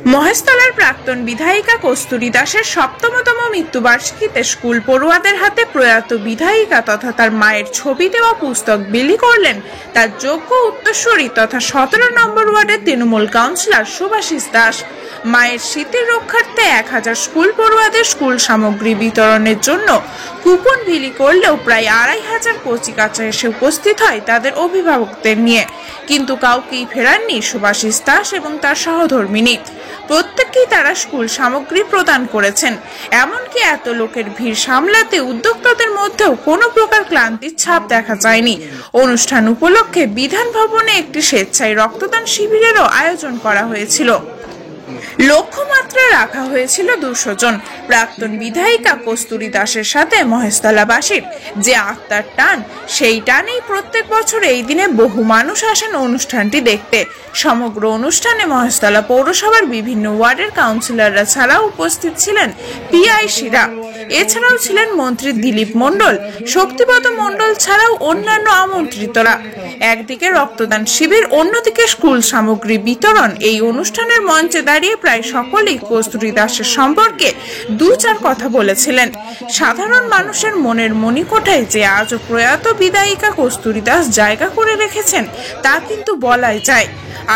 মহেশতলার প্রাক্তন বিধায়িকা কস্তুরী দাসের ৭ম মৃত্যুবার্ষিকীতে স্কুল পড়ুয়াদের হাতে প্রয়াত বিধায়িকা তথা তার মায়ের ছবি দেওয়া পুস্তক বিলি করলেন তার যোগ্য উত্তরসূরি তথা ১৭ নম্বর ওয়ার্ডের তৃণমূল কাউন্সিলর সুভাষিস দাস। মায়ের স্মৃতির রক্ষার্থে ১০০০ স্কুল পড়ুয়াদের স্কুল সামগ্রী বিতরণের জন্য কুপন বিলি করলেও প্রায় ২৫০০ কচিকাঁচা এসে উপস্থিত হয় তাদের অভিভাবকদের নিয়ে, কিন্তু কাউকেই ফেরাননি সুভাষিস দাস এবং তার সহধর্মিনী। প্রত্যেককেই তারা স্কুল সামগ্রী প্রদান করেছেন। এমনকি এত লোকের ভিড় সামলাতে উদ্যোক্তাদের মধ্যেও কোনো প্রকার ক্লান্তির ছাপ দেখা যায়নি। অনুষ্ঠান উপলক্ষে বিধান ভবনে একটি স্বেচ্ছায় রক্তদান শিবিরেরও আয়োজন করা হয়েছিল। লক্ষ্যমাত্রা রাখা হয়েছিল ২০০ জন। প্রাক্তন বিধায়িকা কস্তুরী দাসের সাথে মহেশতলাবাসীর যে আত্মার টান, সেই টানেই প্রত্যেক বছর এই দিনে বহু মানুষ আসেন অনুষ্ঠানটি দেখতে। সমগ্র অনুষ্ঠানে মহেশতলা পৌরসভার বিভিন্ন ওয়ার্ডের কাউন্সিলররা ছাড়াও উপস্থিত ছিলেন পিআইসিরা। এছাড়াও ছিলেন মন্ত্রী দিলীপ মণ্ডল, শক্তিপদ মণ্ডল ছাড়াও অন্যান্য আমন্ত্রিতরা। একদিকে রক্তদান শিবির, অন্যদিকে স্কুল সামগ্রী বিতরণ। এই অনুষ্ঠানের মঞ্চে দাঁড়িয়ে প্রায় সকলেই কস্তুরী দাসের সম্পর্কে দু চার কথা বলেছিলেন। সাধারণ মানুষের মনের মণিকোঠায় যে আজও প্রয়াত বিধায়িকা কস্তুরী দাস জায়গা করে রেখেছেন তা কিন্তু বলাই যায়।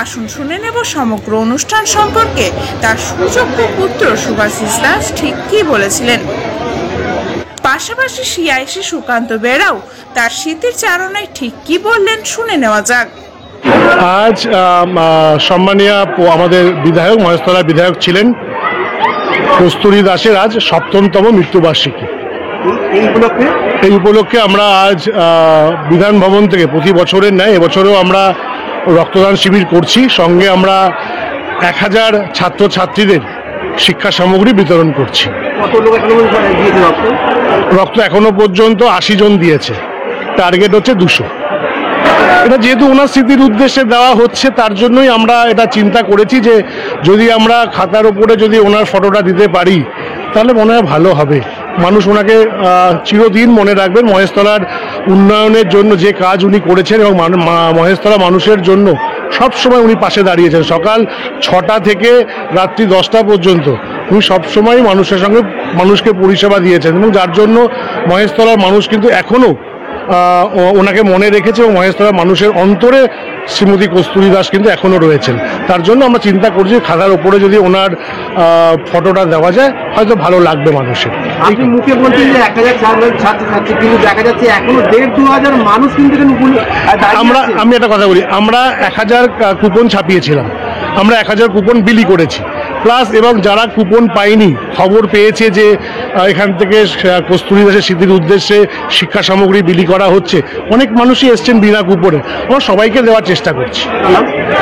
আসুন শুনে নেব সমগ্র অনুষ্ঠান সম্পর্কে তার সুযোগ্য পুত্র সুভাষিস দাস ঠিক কি বলেছিলেন। পাশাপাশি সিআইসি সুকান্ত বেরাও তার স্মৃতির চারণায় ঠিক কি বললেন শুনে নেওয়া যাক। আজ সম্মানীয় আমাদের বিধায়ক, মহেশতলার বিধায়ক ছিলেন কস্তুরী দাসের আজ ৭ম মৃত্যুবার্ষিকী। এই উপলক্ষে আমরা আজ বিধান ভবন থেকে প্রতি বছরের ন্যায় এবছরেও আমরা রক্তদান শিবির করছি। সঙ্গে আমরা ১০০০ ছাত্রছাত্রীদের শিক্ষা সামগ্রী বিতরণ করছি। রক্ত এখনো পর্যন্ত ৮০ জন দিয়েছে, টার্গেট হচ্ছে ২০০। এটা যেহেতু ওনার স্মৃতির উদ্দেশ্যে দেওয়া হচ্ছে, তার জন্যই আমরা এটা চিন্তা করেছি যে যদি আমরা খাতার ওপরে যদি ওনার ফটোটা দিতে পারি তাহলে মনে হয় ভালো হবে। মানুষ ওনাকে চিরদিন মনে রাখবেন। মহেশতলার উন্নয়নের জন্য যে কাজ উনি করেছেন এবং মহেশতলা মানুষের জন্য সবসময় উনি পাশে দাঁড়িয়েছেন। সকাল ৬টা থেকে রাত্রি ১০টা পর্যন্ত উনি সবসময় মানুষের সঙ্গে মানুষকে পরিষেবা দিয়েছেন এবং যার জন্য মহেশতলার মানুষ কিন্তু এখনও ওনাকে মনে রেখেছে এবং মহেশতলার মানুষের অন্তরে শ্রীমতী কস্তুরী দাস কিন্তু এখনও রয়েছেন। তার জন্য আমরা চিন্তা করছি খাতার ওপরে যদি ওনার ফটোটা দেওয়া যায় হয়তো ভালো লাগবে মানুষের। আপনি মুখে বলছেন যে ১০০০ ছাত্রছাত্রী, কিন্তু দেখা যাচ্ছে এখনো ১,৫-২,০০০ মানুষ কিন্তু আমি একটা কথা বলি, আমরা ১০০০ কুপন ছাপিয়েছিলাম, আমরা ১০০০ কুপন বিলি করেছি প্লাস, এবং যারা কুপন পায়নি খবর পেয়েছে যে এখান থেকে কস্তুরী দাসের স্মৃতির উদ্দেশ্যে শিক্ষা সামগ্রী বিলি করা হচ্ছে, অনেক মানুষই এসছেন বিনা কুপনে। আমরা সবাইকে দেওয়ার চেষ্টা করছি।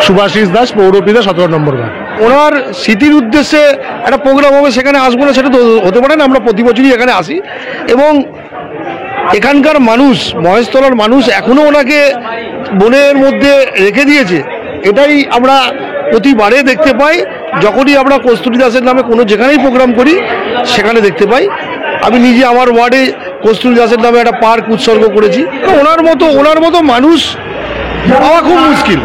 সুভাষিস দাস, পৌরপিতা, ১৭ নম্বর ওয়ার্ড। ওনার স্মৃতির উদ্দেশ্যে একটা প্রোগ্রাম হবে, সেখানে আসবো না সেটা তো হতে পারে না। আমরা প্রতি বছরই এখানে আসি এবং এখানকার মানুষ, মহেশতলার মানুষ এখনও ওনাকে মনের মধ্যে রেখে দিয়েছে। এটাই আমরা প্রতিবারে দেখতে পাই। যখনই আমরা কস্তুরী দাসের নামে কোনো যেখানেই প্রোগ্রাম করি সেখানে দেখতে পাই। আমি নিজে আমার ওয়ার্ডে কস্তুরী দাসের নামে একটা পার্ক উৎসর্গ করেছি। ওনার মতো মানুষ পাওয়া খুব মুশকিল।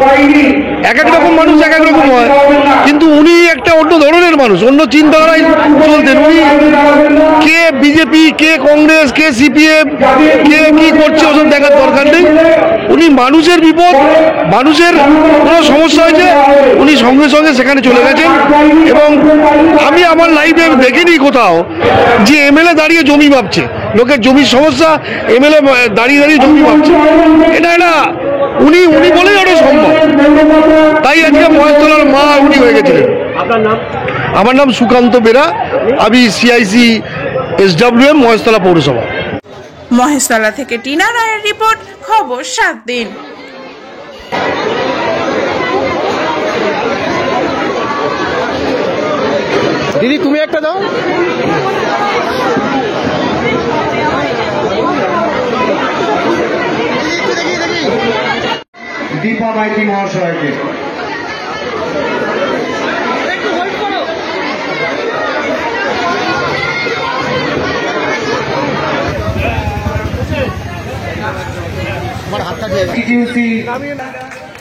এক এক রকম মানুষ এক এক রকম হয়, কিন্তু উনি একটা অন্য ধরনের মানুষ, অন্য চিন্তাধারায় চলতেন। উনি কে বিজেপি, কে কংগ্রেস, কে সিপিএম, কে কি করছে ওসব দেখার দরকার নেই। উনি মানুষের বিপদ, মানুষের কোনো সমস্যা হয়েছে উনি সঙ্গে সঙ্গে সেখানে চলে গেছেন। এবং আমি আমার লাইফে দেখিনি কোথাও যে এমএলএ দাঁড়িয়ে জমি মাপছে, লোকের জমির সমস্যা এমএলএ দাঁড়িয়ে দাঁড়িয়ে জমি মাপছে। এটা উনি বলেই ওটা সম্ভব। তাই আজকে মহেশতলার মা উনি হয়ে গেছিলেন। আপনার নাম? আমার নাম সুকান্ত বেরা, আমি সিআইসি SWM মহেশতলা পৌরসভা। মহেশতলা থেকে টিনা রায়ের রিপোর্ট, খবর ৭ দিন। দিদি তুমি একটা দাও। দীপা মাইতি মহাশয়কে।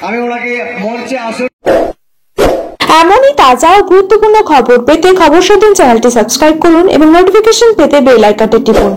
আমি ওনাকে মঞ্চে আসুন। এমনই তাজা ও গুরুত্বপূর্ণ খবর পেতে খবর 17 চ্যানেলটি সাবস্ক্রাইব করুন এবং নোটিফিকেশন পেতে বেল আইকনটি টিপুন।